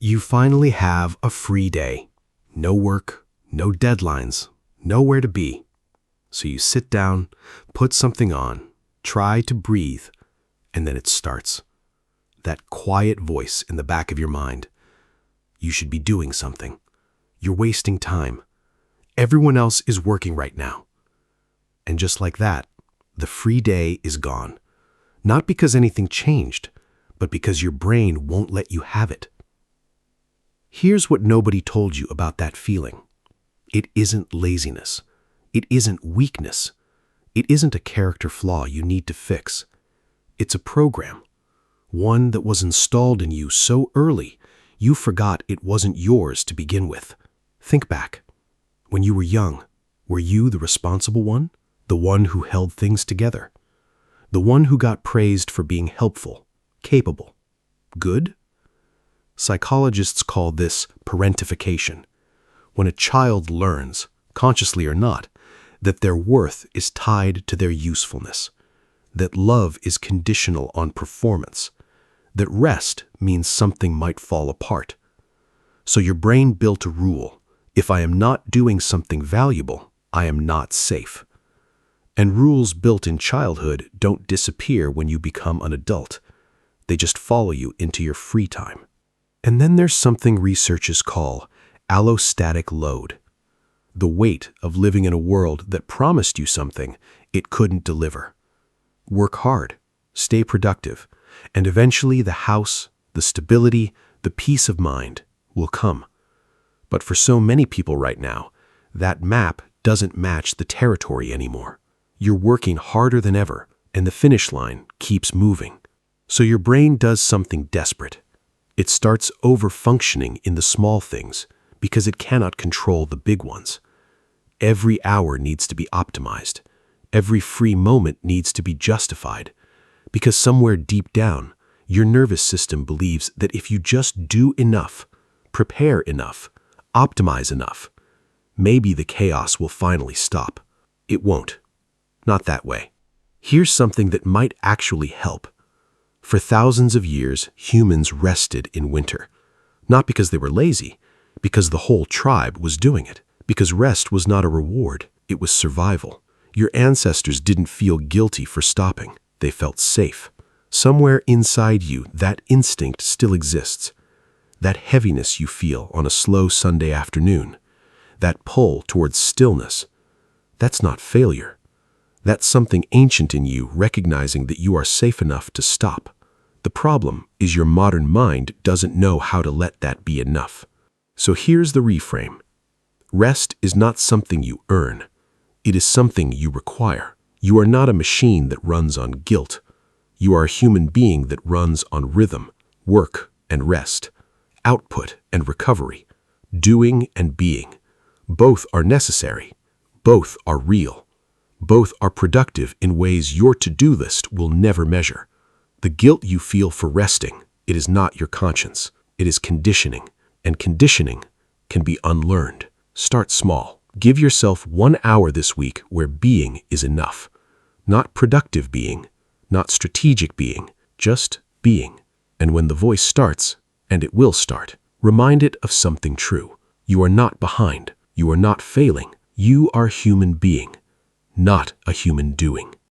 You finally have a free day. No work, no deadlines, nowhere to be. So you sit down, put something on, try to breathe, and then it starts. That quiet voice in the back of your mind. You should be doing something. You're wasting time. Everyone else is working right now. And just like that, the free day is gone. Not because anything changed, but because your brain won't let you have it. Here's what nobody told you about that feeling. It isn't laziness. It isn't weakness. It isn't a character flaw you need to fix. It's a program. One that was installed in you so early, you forgot it wasn't yours to begin with. Think back. When you were young, were you the responsible one? The one who held things together? The one who got praised for being helpful, capable, good? Psychologists call this parentification. When a child learns, consciously or not, that their worth is tied to their usefulness, that love is conditional on performance, that rest means something might fall apart. So your brain built a rule: if I am not doing something valuable, I am not safe. And rules built in childhood don't disappear when you become an adult. They just follow you into your free time. And then there's something researchers call allostatic load. The weight of living in a world that promised you something it couldn't deliver. Work hard, stay productive, and eventually the house, the stability, the peace of mind will come. But for so many people right now, that map doesn't match the territory anymore. You're working harder than ever, and the finish line keeps moving. So your brain does something desperate. It starts over-functioning in the small things because it cannot control the big ones. Every hour needs to be optimized. Every free moment needs to be justified. Because somewhere deep down, your nervous system believes that if you just do enough, prepare enough, optimize enough, maybe the chaos will finally stop. It won't. Not that way. Here's something that might actually help. For thousands of years, humans rested in winter. Not because they were lazy, because the whole tribe was doing it. Because rest was not a reward, it was survival. Your ancestors didn't feel guilty for stopping. They felt safe. Somewhere inside you, that instinct still exists. That heaviness you feel on a slow Sunday afternoon. That pull towards stillness. That's not failure. That's something ancient in you recognizing that you are safe enough to stop. The problem is your modern mind doesn't know how to let that be enough. So here's the reframe. Rest is not something you earn. It is something you require. You are not a machine that runs on guilt. You are a human being that runs on rhythm, work and rest, output and recovery, doing and being. Both are necessary. Both are real. Both are productive in ways your to-do list will never measure. The guilt you feel for resting, it is not your conscience. It is conditioning, and conditioning can be unlearned. Start small. Give yourself 1 hour this week where being is enough. Not productive being, not strategic being, just being. And when the voice starts, and it will start, remind it of something true. You are not behind. You are not failing. You are a human being, not a human doing.